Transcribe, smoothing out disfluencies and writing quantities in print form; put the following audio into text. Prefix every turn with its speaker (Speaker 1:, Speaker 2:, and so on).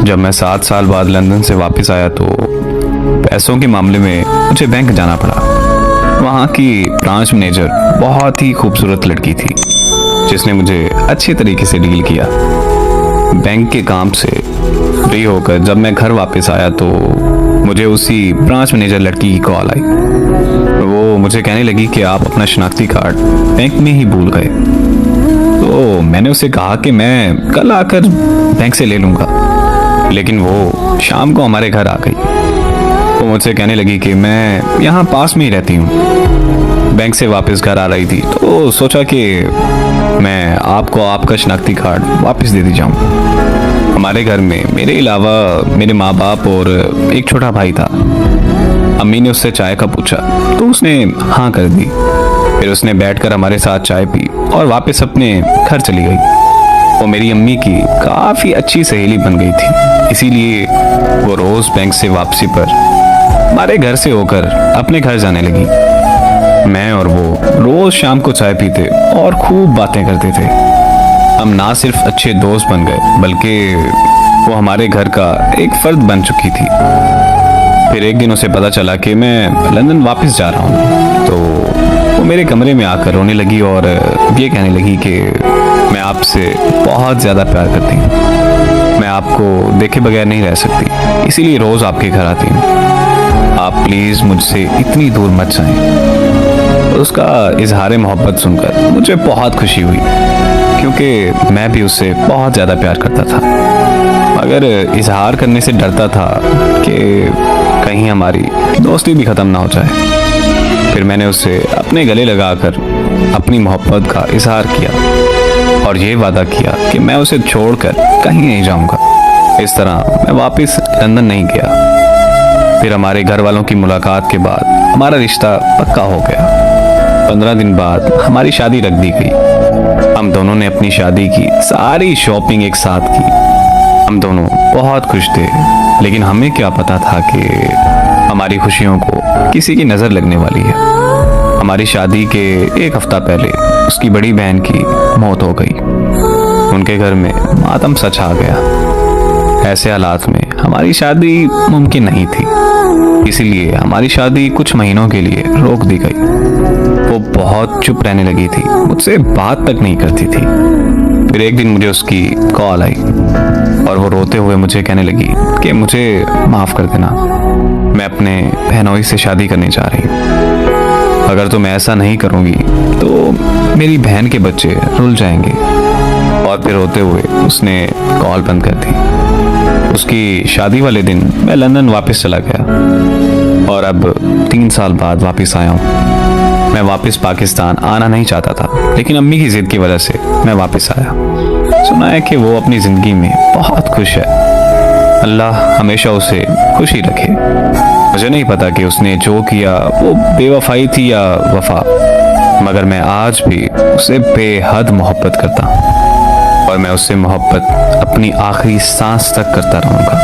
Speaker 1: जब मैं 7 साल बाद लंदन से वापस आया तो पैसों के मामले में मुझे बैंक जाना पड़ा। वहाँ की ब्रांच मैनेजर बहुत ही खूबसूरत लड़की थी जिसने मुझे अच्छे तरीके से डील किया। बैंक के काम से फ्री होकर जब मैं घर वापस आया तो मुझे उसी ब्रांच मैनेजर लड़की की कॉल आई। वो मुझे कहने लगी कि आप अपना शनाख्ती कार्ड बैंक में ही भूल गए। तो मैंने उसे कहा कि मैं कल आकर बैंक से ले लूँगा, लेकिन वो शाम को हमारे घर आ गई। वो मुझसे कहने लगी कि मैं यहाँ पास में ही रहती हूँ, बैंक से वापस घर आ रही थी तो सोचा कि मैं आपको आपका शनाख्ती कार्ड वापस दे दी जाऊँ। हमारे घर में मेरे अलावा मेरे माँ बाप और एक छोटा भाई था। अम्मी ने उससे चाय का पूछा तो उसने हाँ कर दी। फिर उसने बैठकर हमारे साथ चाय पी और वापस अपने घर चली गई। वो मेरी अम्मी की काफ़ी अच्छी सहेली बन गई थी, इसीलिए वो रोज़ बैंक से वापसी पर हमारे घर से होकर अपने घर जाने लगी। मैं और वो रोज़ शाम को चाय पीते और खूब बातें करते थे। हम ना सिर्फ अच्छे दोस्त बन गए बल्कि वो हमारे घर का एक फर्द बन चुकी थी। फिर एक दिन उसे पता चला कि मैं लंदन वापस जा रहा हूँ तो वो मेरे कमरे में आकर रोने लगी और ये कहने लगी कि मैं आपसे बहुत ज़्यादा प्यार करती हूँ, मैं आपको देखे बगैर नहीं रह सकती, इसीलिए रोज़ आपके घर आती हूँ, आप प्लीज़ मुझसे इतनी दूर मत जाएं। उसका इजहार मोहब्बत सुनकर मुझे बहुत खुशी हुई क्योंकि मैं भी उससे बहुत ज़्यादा प्यार करता था, मगर इजहार करने से डरता था कि कहीं हमारी दोस्ती भी ख़त्म ना हो जाए। फिर मैंने उसे अपने गले लगाकर अपनी मोहब्बत का इजहार किया और ये वादा किया कि मैं उसे छोड़कर कहीं नहीं जाऊंगा। इस तरह मैं वापस लंदन नहीं गया। फिर हमारे घर वालों की मुलाकात के बाद हमारा रिश्ता पक्का हो गया। 15 दिन बाद हमारी शादी रख दी गई। हम दोनों ने अपनी शादी की सारी शॉपिंग एक साथ की। हम दोनों बहुत खुश थे, लेकिन हमें क्या पता था कि हमारी खुशियों को किसी की नज़र लगने वाली है। हमारी शादी के एक हफ्ता पहले उसकी बड़ी बहन की मौत हो गई। उनके घर में मातम सा छा गया। ऐसे हालात में हमारी शादी मुमकिन नहीं थी, इसीलिए हमारी शादी कुछ महीनों के लिए रोक दी गई। वो बहुत चुप रहने लगी थी, मुझसे बात तक नहीं करती थी। फिर एक दिन मुझे उसकी कॉल आई और वो रोते हुए मुझे कहने लगी कि मुझे माफ़ कर देना, मैं अपने बहनोई से शादी करने जा रही हूँ। अगर तुम ऐसा नहीं करोगी तो मेरी बहन के बच्चे रुल जाएंगे। और फिर रोते हुए उसने कॉल बंद कर दी। उसकी शादी वाले दिन मैं लंदन वापस चला गया और अब 3 साल बाद वापस आया हूँ। मैं वापस पाकिस्तान आना नहीं चाहता था, लेकिन अम्मी की जिद की वजह से मैं वापस आया। सुना है कि वो अपनी ज़िंदगी में बहुत खुश है। अल्लाह हमेशा उसे खुश ही रखे। मुझे नहीं पता कि उसने जो किया वो बेवफाई थी या वफा, मगर मैं आज भी उससे बेहद मोहब्बत करता हूँ और मैं उससे मोहब्बत अपनी आखिरी सांस तक करता रहूँगा।